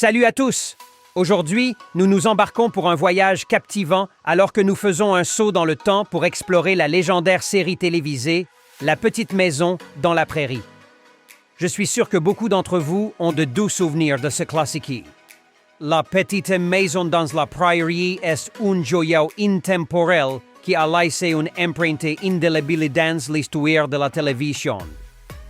Salut à tous! Aujourd'hui, nous nous embarquons pour un voyage captivant alors que nous faisons un saut dans le temps pour explorer la légendaire série télévisée La Petite Maison dans la Prairie. Je suis sûr que beaucoup d'entre vous ont de doux souvenirs de ce classique. La Petite Maison dans la Prairie est un joyau intemporel qui a laissé une empreinte indélébile dans l'histoire de la télévision.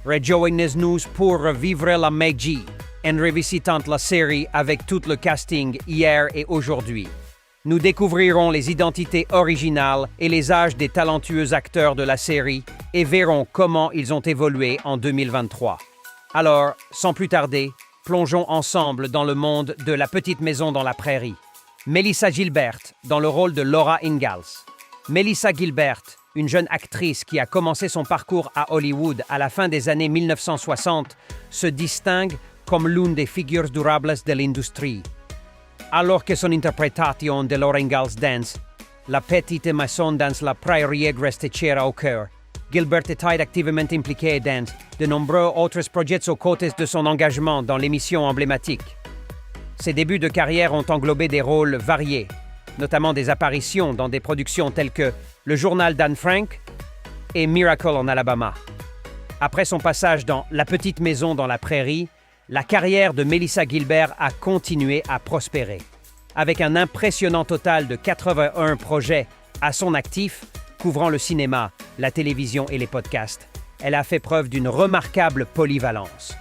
Rejoignez-nous pour revivre la magie en revisitant la série avec tout le casting hier et aujourd'hui. Nous découvrirons les identités originales et les âges des talentueux acteurs de la série et verrons comment ils ont évolué en 2023. Alors, sans plus tarder, plongeons ensemble dans le monde de La Petite Maison dans la Prairie. Melissa Gilbert, dans le rôle de Laura Ingalls. Melissa Gilbert, une jeune actrice qui a commencé son parcours à Hollywood à la fin des années 1960, se distingue comme l'une des figures durables de l'industrie. Alors que son interprétation de Laura Ingalls dans La Petite Maison dans la Prairie reste chère au cœur, Gilbert était activement impliquée dans de nombreux autres projets aux côtés de son engagement dans l'émission emblématique. Ses débuts de carrière ont englobé des rôles variés, notamment des apparitions dans des productions telles que Le Journal d'Anne Frank et Miracle en Alabama. Après son passage dans La Petite Maison dans la Prairie, la carrière de Melissa Gilbert a continué à prospérer. Avec un impressionnant total de 81 projets à son actif, couvrant le cinéma, la télévision et les podcasts, elle a fait preuve d'une remarquable polyvalence.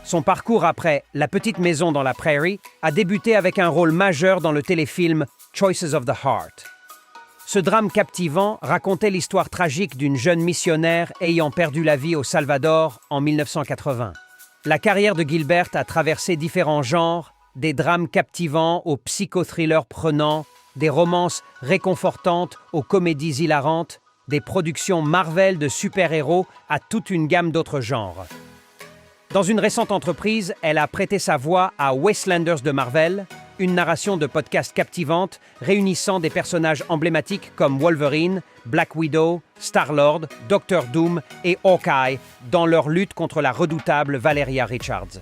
Son parcours après La Petite Maison dans la Prairie a débuté avec un rôle majeur dans le téléfilm Choices of the Heart. Ce drame captivant racontait l'histoire tragique d'une jeune missionnaire ayant perdu la vie au Salvador en 1980. La carrière de Gilbert a traversé différents genres, des drames captivants aux psychothrillers prenants, des romances réconfortantes aux comédies hilarantes, des productions Marvel de super-héros à toute une gamme d'autres genres. Dans une récente entreprise, elle a prêté sa voix à Wastelanders de Marvel, une narration de podcast captivante réunissant des personnages emblématiques comme Wolverine, Black Widow, Star-Lord, Doctor Doom et Hawkeye dans leur lutte contre la redoutable Valeria Richards.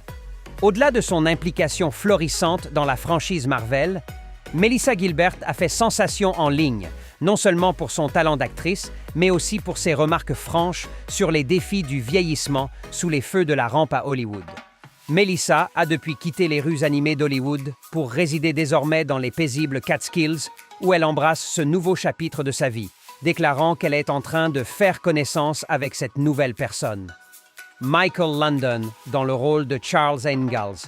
Au-delà de son implication florissante dans la franchise Marvel, Melissa Gilbert a fait sensation en ligne, non seulement pour son talent d'actrice, mais aussi pour ses remarques franches sur les défis du vieillissement sous les feux de la rampe à Hollywood. Melissa a depuis quitté les rues animées d'Hollywood pour résider désormais dans les paisibles Catskills, où elle embrasse ce nouveau chapitre de sa vie, déclarant qu'elle est en train de faire connaissance avec cette nouvelle personne. Michael Landon, dans le rôle de Charles Ingalls.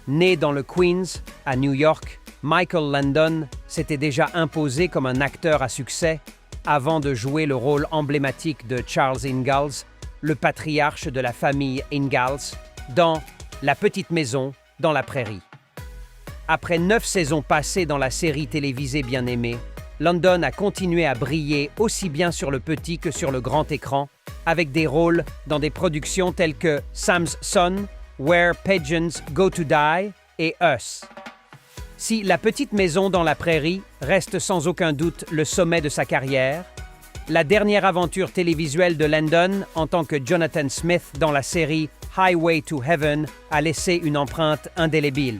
Né dans le Queens, à New York, Michael Landon s'était déjà imposé comme un acteur à succès avant de jouer le rôle emblématique de Charles Ingalls, le patriarche de la famille Ingalls, dans La Petite Maison dans la Prairie. Après 9 saisons passées dans la série télévisée bien-aimée, Landon a continué à briller aussi bien sur le petit que sur le grand écran, avec des rôles dans des productions telles que Sam's Son, Where Pigeons Go to Die et Us. Si La Petite Maison dans la Prairie reste sans aucun doute le sommet de sa carrière, la dernière aventure télévisuelle de Landon en tant que Jonathan Smith dans la série Highway to Heaven a laissé une empreinte indélébile.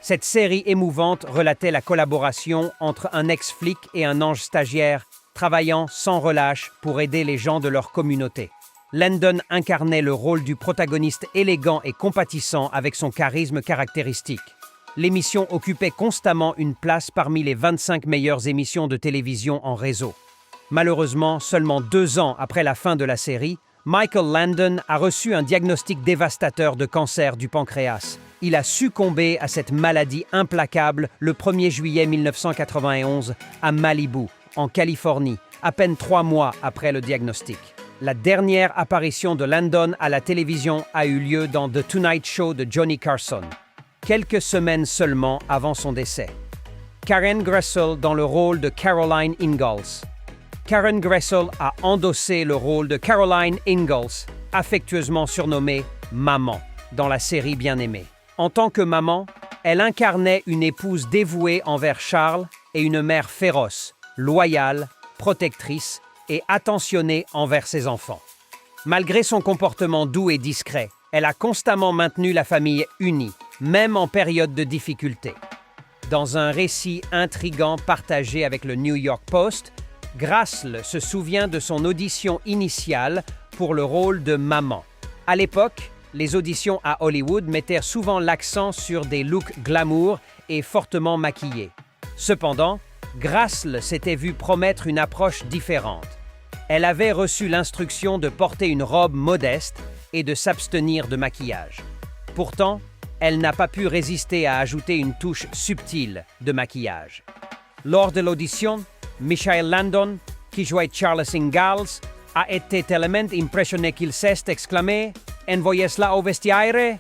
Cette série émouvante relatait la collaboration entre un ex-flic et un ange stagiaire travaillant sans relâche pour aider les gens de leur communauté. Landon incarnait le rôle du protagoniste élégant et compatissant avec son charisme caractéristique. L'émission occupait constamment une place parmi les 25 meilleures émissions de télévision en réseau. Malheureusement, seulement 2 ans après la fin de la série, Michael Landon a reçu un diagnostic dévastateur de cancer du pancréas. Il a succombé à cette maladie implacable le 1er juillet 1991 à Malibu, en Californie, à peine 3 mois après le diagnostic. La dernière apparition de Landon à la télévision a eu lieu dans The Tonight Show de Johnny Carson, quelques semaines seulement avant son décès. Karen Gressel dans le rôle de Caroline Ingalls. Karen Gressel a endossé le rôle de Caroline Ingalls, affectueusement surnommée « Maman » dans la série Bien-aimée. En tant que maman, elle incarnait une épouse dévouée envers Charles et une mère féroce, loyale, protectrice et attentionnée envers ses enfants. Malgré son comportement doux et discret, elle a constamment maintenu la famille unie, même en période de difficulté. Dans un récit intrigant partagé avec le New York Post, Grassl se souvient de son audition initiale pour le rôle de maman. À l'époque, les auditions à Hollywood mettaient souvent l'accent sur des looks glamour et fortement maquillés. Cependant, Grassl s'était vue promettre une approche différente. Elle avait reçu l'instruction de porter une robe modeste et de s'abstenir de maquillage. Pourtant, elle n'a pas pu résister à ajouter une touche subtile de maquillage. Lors de l'audition, Michael Landon, qui jouait Charles Ingalls, a été tellement impressionné qu'il s'est exclamé « Envoyez-la au vestiaire ?»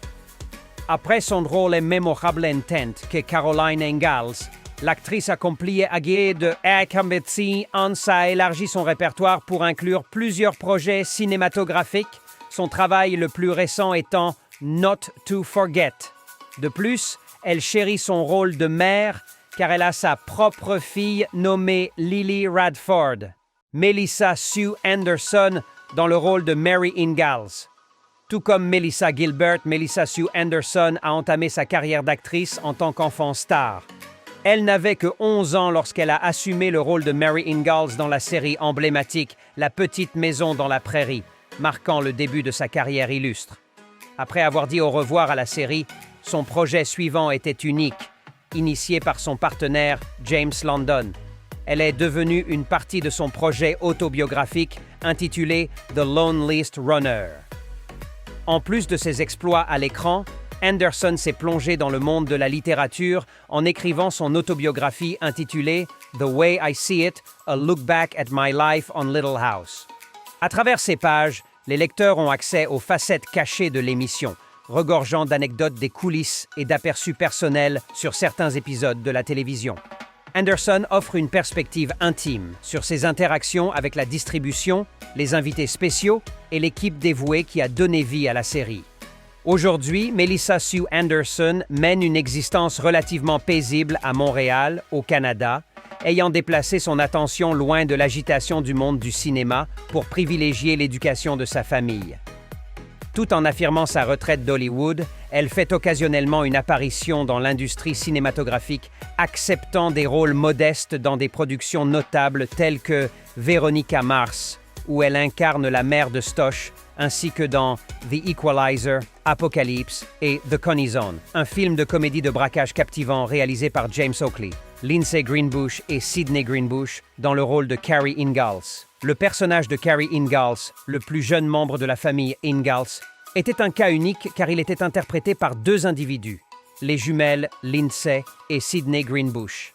Après son rôle mémorable en tente que Caroline Ingalls, l'actrice accomplie Aggie de Akambetsi Hans a élargi son répertoire pour inclure plusieurs projets cinématographiques, son travail le plus récent étant Not to Forget. De plus, elle chérit son rôle de mère car elle a sa propre fille nommée Lily Radford, Melissa Sue Anderson dans le rôle de Mary Ingalls. Tout comme Melissa Gilbert, Melissa Sue Anderson a entamé sa carrière d'actrice en tant qu'enfant star. Elle n'avait que 11 ans lorsqu'elle a assumé le rôle de Mary Ingalls dans la série emblématique La Petite Maison dans la Prairie, marquant le début de sa carrière illustre. Après avoir dit au revoir à la série, son projet suivant était unique, initié par son partenaire James London. Elle est devenue une partie de son projet autobiographique intitulé The Loneliest Runner. En plus de ses exploits à l'écran, Anderson s'est plongé dans le monde de la littérature en écrivant son autobiographie intitulée The Way I See It, A Look Back at My Life on Little House. À travers ces pages, les lecteurs ont accès aux facettes cachées de l'émission, regorgeant d'anecdotes des coulisses et d'aperçus personnels sur certains épisodes de la télévision. Anderson offre une perspective intime sur ses interactions avec la distribution, les invités spéciaux et l'équipe dévouée qui a donné vie à la série. Aujourd'hui, Melissa Sue Anderson mène une existence relativement paisible à Montréal, au Canada, ayant déplacé son attention loin de l'agitation du monde du cinéma pour privilégier l'éducation de sa famille. Tout en affirmant sa retraite d'Hollywood, elle fait occasionnellement une apparition dans l'industrie cinématographique, acceptant des rôles modestes dans des productions notables telles que Veronica Mars, où elle incarne la mère de Stosh, ainsi que dans The Equalizer, Apocalypse et The Coney Zone, un film de comédie de braquage captivant réalisé par James Oakley, Lindsay Greenbush et Sidney Greenbush dans le rôle de Carrie Ingalls. Le personnage de Carrie Ingalls, le plus jeune membre de la famille Ingalls, était un cas unique car il était interprété par deux individus, les jumelles Lindsay et Sidney Greenbush.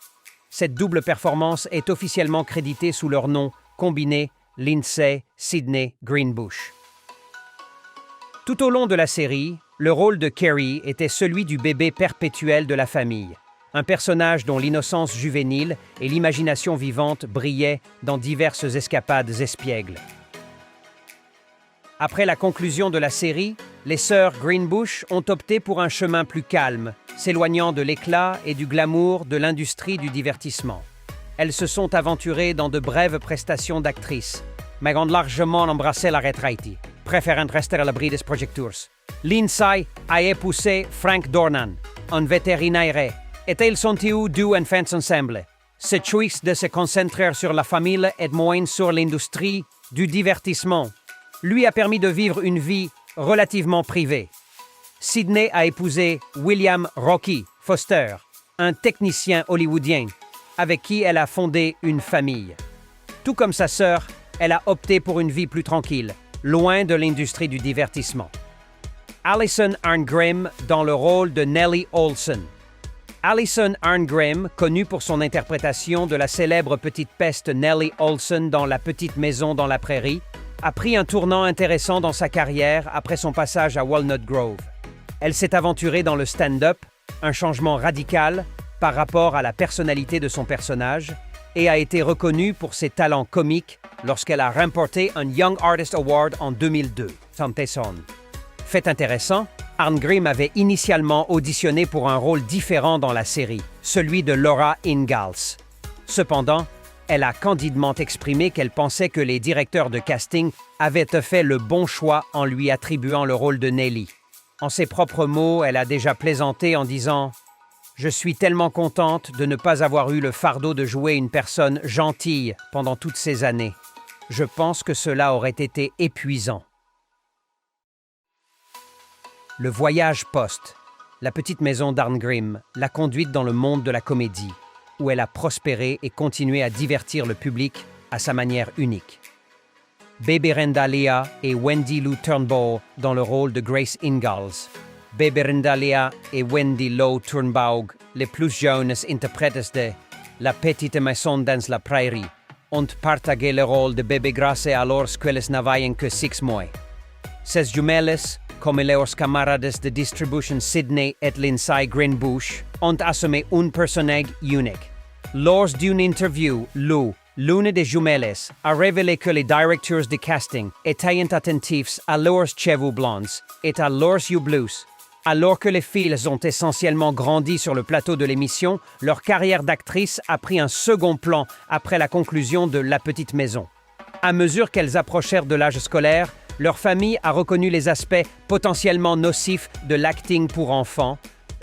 Cette double performance est officiellement créditée sous leur nom combiné Lindsay Sidney Greenbush. Tout au long de la série, le rôle de Carrie était celui du bébé perpétuel de la famille, un personnage dont l'innocence juvénile et l'imagination vivante brillaient dans diverses escapades espiègles. Après la conclusion de la série, les sœurs Greenbush ont opté pour un chemin plus calme, s'éloignant de l'éclat et du glamour de l'industrie du divertissement. Elles se sont aventurées dans de brèves prestations d'actrices, mais ont largement embrassé la retraite, préférant rester à l'abri des projecteurs. Lindsay a épousé Frank Dornan, un vétérinaire, et ils ont eu deux enfants ensemble. Ce choix de se concentrer sur la famille et moins sur l'industrie du divertissement lui a permis de vivre une vie relativement privée. Sidney a épousé William Rocky Foster, un technicien hollywoodien, avec qui elle a fondé une famille. Tout comme sa sœur, elle a opté pour une vie plus tranquille, loin de l'industrie du divertissement. Alison Arngrim dans le rôle de Nellie Olson. Alison Arngrim, connue pour son interprétation de la célèbre petite peste Nellie Olson dans La Petite Maison dans la Prairie, a pris un tournant intéressant dans sa carrière après son passage à Walnut Grove. Elle s'est aventurée dans le stand-up, un changement radical par rapport à la personnalité de son personnage, et a été reconnue pour ses talents comiques lorsqu'elle a remporté un Young Artist Award en 2002. Fait intéressant, Arngrim avait initialement auditionné pour un rôle différent dans la série, celui de Laura Ingalls. Cependant, elle a candidement exprimé qu'elle pensait que les directeurs de casting avaient fait le bon choix en lui attribuant le rôle de Nellie. En ses propres mots, elle a déjà plaisanté en disant « Je suis tellement contente de ne pas avoir eu le fardeau de jouer une personne gentille pendant toutes ces années. Je pense que cela aurait été épuisant. » Le voyage post, la petite maison d'Arngrim, l'a conduite dans le monde de la comédie, où elle a prospéré et continué à divertir le public à sa manière unique. Beberenda Lea et Wendy Lou Turnbull dans le rôle de Grace Ingalls. Beberenda Lea et Wendy Lou Turnbull, les plus jeunes interprètes de La petite maison dans la prairie, ont partagé le rôle de bébé Grace alors qu'elles n'avaient que 6 mois. Ces jumelles, comme leurs camarades de distribution Sydney et Lindsay Greenbush, ont assumé un personnage unique. Lors d'une interview, l'une des jumelles a révélé que les directeurs de casting étaient attentifs à leurs cheveux blonds et à leurs yeux bleus. Alors que les filles ont essentiellement grandi sur le plateau de l'émission, leur carrière d'actrice a pris un second plan après la conclusion de La Petite Maison. À mesure qu'elles approchèrent de l'âge scolaire, leur famille a reconnu les aspects potentiellement nocifs de l'acting pour enfants,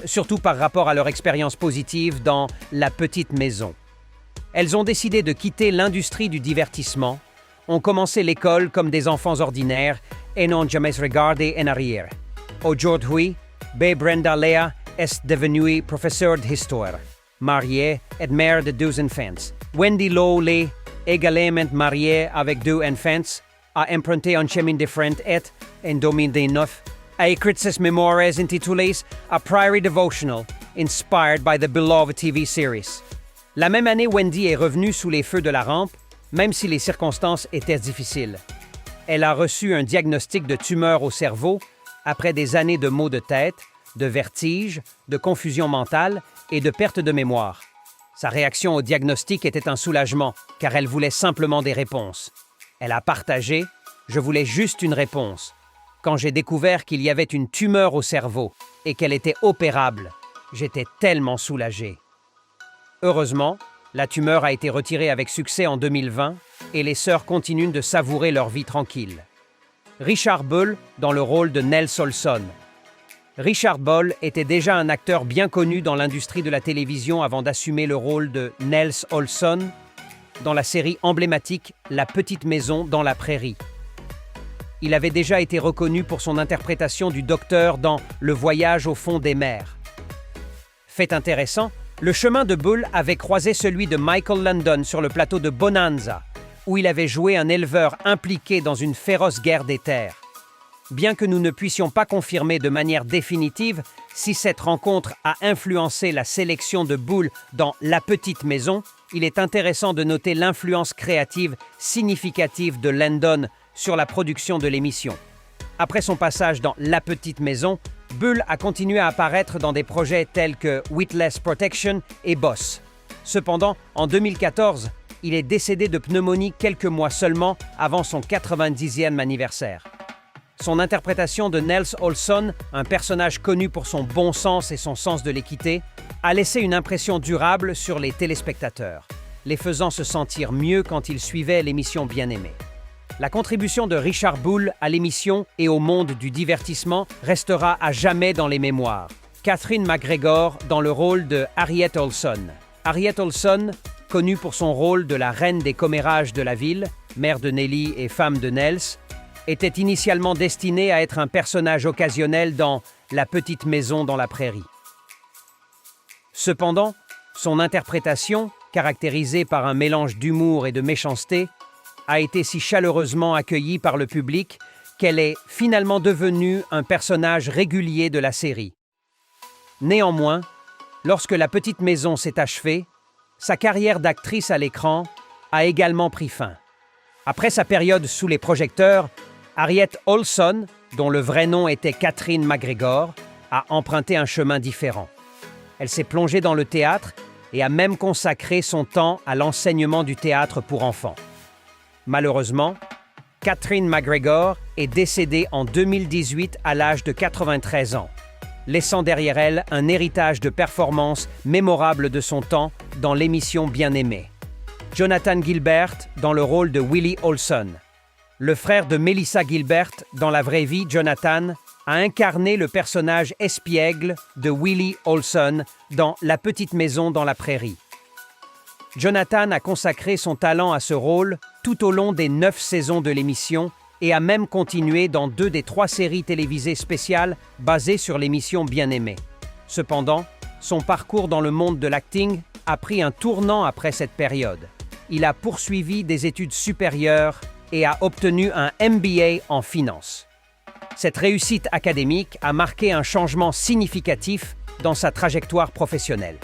surtout par rapport à leur expérience positive dans La Petite Maison. Elles ont décidé de quitter l'industrie du divertissement, ont commencé l'école comme des enfants ordinaires et n'ont jamais regardé en arrière. Aujourd'hui, Beberenda Lea est devenue professeure d'histoire, mariée et mère de 2 enfants. Wendy Lou, également mariée avec 2 enfants, a emprunté un chemin différent et, en 2009, a écrit ses mémoires intitulées A Prairie Devotional, inspired by the beloved TV series. La même année, Wendy est revenue sous les feux de la rampe, même si les circonstances étaient difficiles. Elle a reçu un diagnostic de tumeur au cerveau après des années de maux de tête, de vertige, de confusion mentale et de perte de mémoire. Sa réaction au diagnostic était un soulagement, car elle voulait simplement des réponses. Elle a partagé « Je voulais juste une réponse. Quand j'ai découvert qu'il y avait une tumeur au cerveau et qu'elle était opérable, j'étais tellement soulagée. » Heureusement, la tumeur a été retirée avec succès en 2020 et les sœurs continuent de savourer leur vie tranquille. Richard Bull dans le rôle de Nels Olson. Richard Bull était déjà un acteur bien connu dans l'industrie de la télévision avant d'assumer le rôle de Nels Olson dans la série emblématique La Petite Maison dans la Prairie. Il avait déjà été reconnu pour son interprétation du docteur dans Le Voyage au fond des mers. Fait intéressant, le chemin de Bull avait croisé celui de Michael London sur le plateau de Bonanza, où il avait joué un éleveur impliqué dans une féroce guerre des terres. Bien que nous ne puissions pas confirmer de manière définitive si cette rencontre a influencé la sélection de Bull dans La Petite Maison, il est intéressant de noter l'influence créative significative de London sur la production de l'émission. Après son passage dans La Petite Maison, Bull a continué à apparaître dans des projets tels que Witness Protection et Boss. Cependant, en 2014, il est décédé de pneumonie quelques mois seulement avant son 90e anniversaire. Son interprétation de Nels Olson, un personnage connu pour son bon sens et son sens de l'équité, a laissé une impression durable sur les téléspectateurs, les faisant se sentir mieux quand ils suivaient l'émission Bien-Aimée. La contribution de Richard Bull à l'émission et au monde du divertissement restera à jamais dans les mémoires. Catherine McGregor dans le rôle de Harriet Olson. Harriet Olson, connue pour son rôle de la reine des commérages de la ville, mère de Nellie et femme de Nels, était initialement destinée à être un personnage occasionnel dans La Petite Maison dans la Prairie. Cependant, son interprétation, caractérisée par un mélange d'humour et de méchanceté, a été si chaleureusement accueillie par le public qu'elle est finalement devenue un personnage régulier de la série. Néanmoins, lorsque La Petite Maison s'est achevée, sa carrière d'actrice à l'écran a également pris fin. Après sa période sous les projecteurs, Harriet Olson, dont le vrai nom était Catherine McGregor, a emprunté un chemin différent. Elle s'est plongée dans le théâtre et a même consacré son temps à l'enseignement du théâtre pour enfants. Malheureusement, Catherine McGregor est décédée en 2018 à l'âge de 93 ans, laissant derrière elle un héritage de performances mémorables de son temps dans l'émission Bien-Aimée. Jonathan Gilbert dans le rôle de Willie Olson. Le frère de Melissa Gilbert dans la vraie vie, Jonathan, a incarné le personnage espiègle de Willie Olson dans La petite maison dans la prairie. Jonathan a consacré son talent à ce rôle tout au long des 9 saisons de l'émission et a même continué dans 2 des 3 séries télévisées spéciales basées sur l'émission Bien-aimé. Cependant, son parcours dans le monde de l'acting a pris un tournant après cette période. Il a poursuivi des études supérieures et a obtenu un MBA en finance. Cette réussite académique a marqué un changement significatif dans sa trajectoire professionnelle.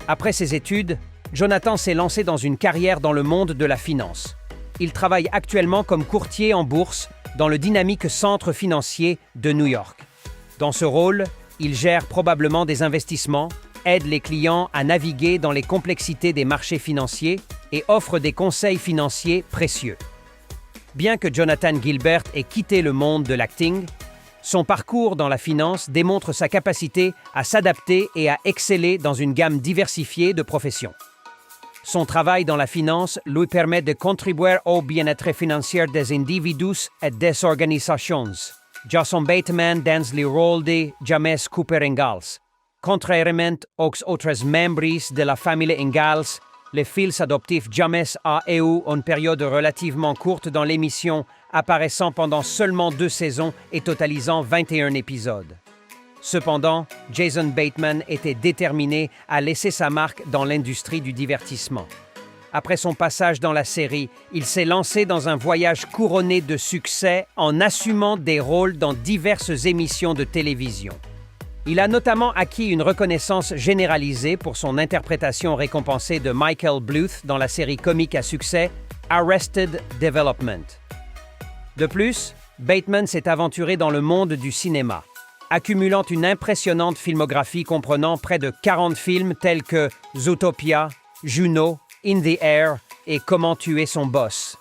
Après ses études, Jonathan s'est lancé dans une carrière dans le monde de la finance. Il travaille actuellement comme courtier en bourse dans le dynamique centre financier de New York. Dans ce rôle, il gère probablement des investissements, aide les clients à naviguer dans les complexités des marchés financiers et offre des conseils financiers précieux. Bien que Jonathan Gilbert ait quitté le monde de l'acting, son parcours dans la finance démontre sa capacité à s'adapter et à exceller dans une gamme diversifiée de professions. Son travail dans la finance lui permet de contribuer au bien-être financier des individus et des organisations. Jason Bateman dans le rôle de James Cooper Ingalls. Contrairement aux autres membres de la famille Ingalls, les fils adoptifs James a eu une période relativement courte dans l'émission, apparaissant pendant seulement 2 saisons et totalisant 21 épisodes. Cependant, Jason Bateman était déterminé à laisser sa marque dans l'industrie du divertissement. Après son passage dans la série, il s'est lancé dans un voyage couronné de succès en assumant des rôles dans diverses émissions de télévision. Il a notamment acquis une reconnaissance généralisée pour son interprétation récompensée de Michael Bluth dans la série comique à succès Arrested Development. De plus, Bateman s'est aventuré dans le monde du cinéma, accumulant une impressionnante filmographie comprenant près de 40 films tels que Zootopia, Juno, In the Air et Comment tuer son boss.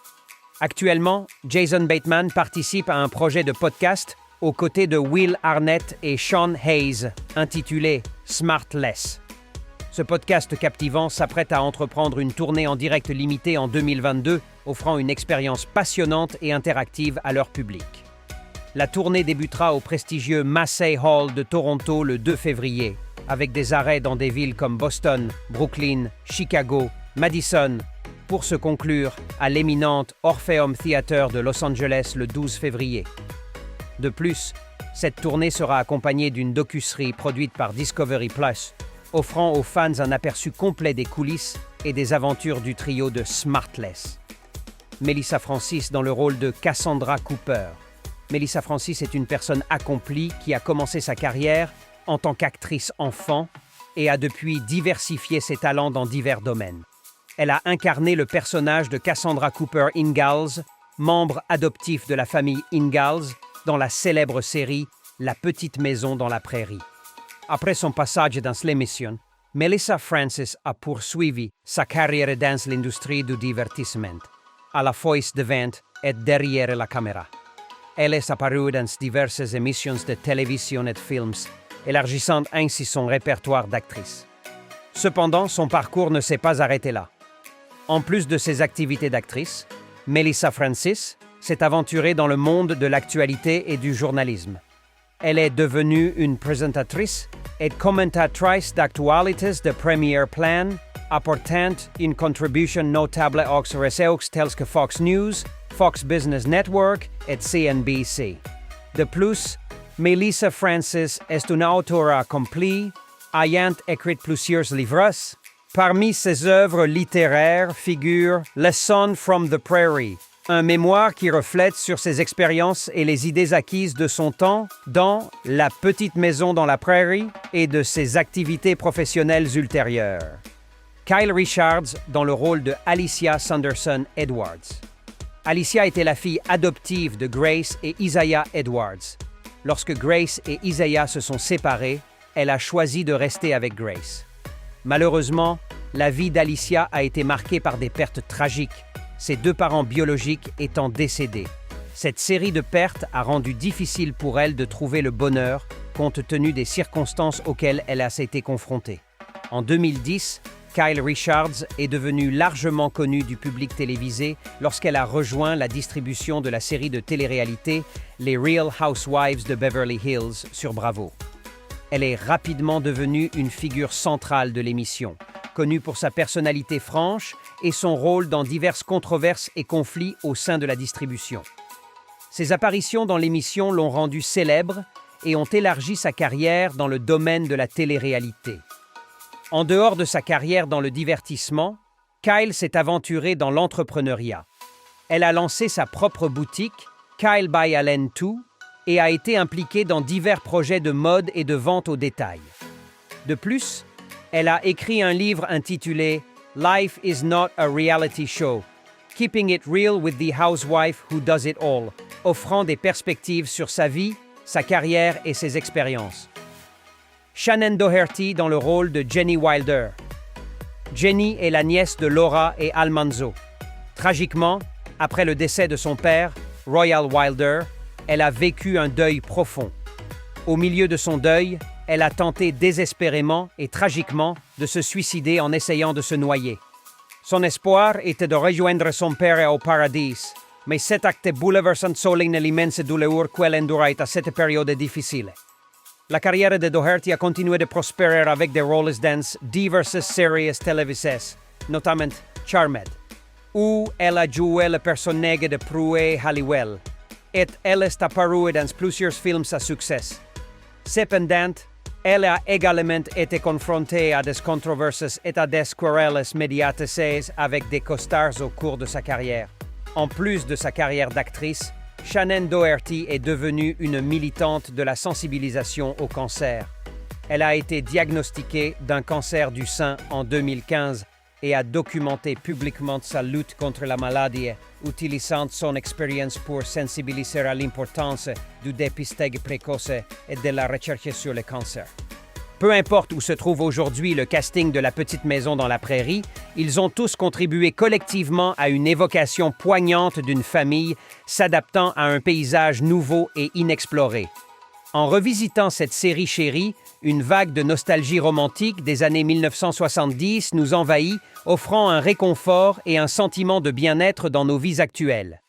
Actuellement, Jason Bateman participe à un projet de podcast aux côtés de Will Arnett et Sean Hayes, intitulé Smartless. Ce podcast captivant s'apprête à entreprendre une tournée en direct limitée en 2022, offrant une expérience passionnante et interactive à leur public. La tournée débutera au prestigieux Massey Hall de Toronto le 2 février, avec des arrêts dans des villes comme Boston, Brooklyn, Chicago, Madison, pour se conclure à l'éminente Orpheum Theatre de Los Angeles le 12 février. De plus, cette tournée sera accompagnée d'une docusérie produite par Discovery Plus, offrant aux fans un aperçu complet des coulisses et des aventures du trio de Smartless. Melissa Francis dans le rôle de Cassandra Cooper. Melissa Francis est une personne accomplie qui a commencé sa carrière en tant qu'actrice enfant et a depuis diversifié ses talents dans divers domaines. Elle a incarné le personnage de Cassandra Cooper Ingalls, membre adoptif de la famille Ingalls, dans la célèbre série La petite maison dans la prairie. Après son passage dans l'émission, Melissa Francis a poursuivi sa carrière dans l'industrie du divertissement, à la fois devant et derrière la caméra. Elle est apparue dans diverses émissions de télévision et de films, élargissant ainsi son répertoire d'actrice. Cependant, son parcours ne s'est pas arrêté là. En plus de ses activités d'actrice, Melissa Francis s'est aventurée dans le monde de l'actualité et du journalisme. Elle est devenue une présentatrice et commentatrice d'actualités de premier plan, apportant une contribution notable aux réseaux tels que Fox News, Fox Business Network et CNBC. De plus, Melissa Francis est une auteure accomplie, ayant écrit plusieurs livres. Parmi ses œuvres littéraires figure Lesson from the Prairie, un mémoire qui reflète sur ses expériences et les idées acquises de son temps dans La petite maison dans la prairie et de ses activités professionnelles ultérieures. Kyle Richards dans le rôle de Alicia Sanderson Edwards. Alicia était la fille adoptive de Grace et Isaiah Edwards. Lorsque Grace et Isaiah se sont séparés, elle a choisi de rester avec Grace. Malheureusement, la vie d'Alicia a été marquée par des pertes tragiques, ses 2 parents biologiques étant décédés. Cette série de pertes a rendu difficile pour elle de trouver le bonheur, compte tenu des circonstances auxquelles elle a été confrontée. En 2010, Kyle Richards est devenue largement connue du public télévisé lorsqu'elle a rejoint la distribution de la série de télé-réalité Les Real Housewives de Beverly Hills sur Bravo. Elle est rapidement devenue une figure centrale de l'émission, connue pour sa personnalité franche et son rôle dans diverses controverses et conflits au sein de la distribution. Ses apparitions dans l'émission l'ont rendue célèbre et ont élargi sa carrière dans le domaine de la télé-réalité. En dehors de sa carrière dans le divertissement, Kyle s'est aventurée dans l'entrepreneuriat. Elle a lancé sa propre boutique, Kyle by Allen 2, et a été impliquée dans divers projets de mode et de vente au détail. De plus, elle a écrit un livre intitulé « Life is not a reality show. Keeping it real with the housewife who does it all », offrant des perspectives sur sa vie, sa carrière et ses expériences. Shannen Doherty dans le rôle de Jenny Wilder. Jenny est la nièce de Laura et Al Manzo. Tragiquement, après le décès de son père, Royal Wilder, elle a vécu un deuil profond. Au milieu de son deuil, elle a tenté désespérément et tragiquement de se suicider en essayant de se noyer. Son espoir était de rejoindre son père au paradis, mais cet acte bouleversant souligne l'immense douleur qu'elle endurait à cette période difficile. La carrière de Doherty a continué de prospérer avec des rôles dans diverses séries télévisées, notamment Charmed, où elle a joué le personnage de Prue Halliwell, et elle est apparue dans plusieurs films à succès. Cependant, elle a également été confrontée à des controverses et à des querelles médiatisées avec des co-stars au cours de sa carrière. En plus de sa carrière d'actrice, Shannen Doherty est devenue une militante de la sensibilisation au cancer. Elle a été diagnostiquée d'un cancer du sein en 2015 et a documenté publiquement sa lutte contre la maladie, utilisant son expérience pour sensibiliser à l'importance du dépistage précoce et de la recherche sur le cancer. Peu importe où se trouve aujourd'hui le casting de La Petite Maison dans la Prairie, ils ont tous contribué collectivement à une évocation poignante d'une famille s'adaptant à un paysage nouveau et inexploré. En revisitant cette série chérie, une vague de nostalgie romantique des années 1970 nous envahit, offrant un réconfort et un sentiment de bien-être dans nos vies actuelles.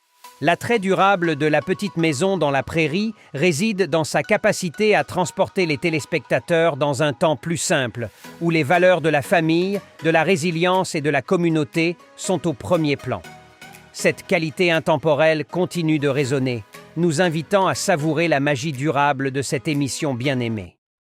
L'attrait durable de La Petite Maison dans la Prairie réside dans sa capacité à transporter les téléspectateurs dans un temps plus simple, où les valeurs de la famille, de la résilience et de la communauté sont au premier plan. Cette qualité intemporelle continue de résonner, nous invitant à savourer la magie durable de cette émission bien-aimée.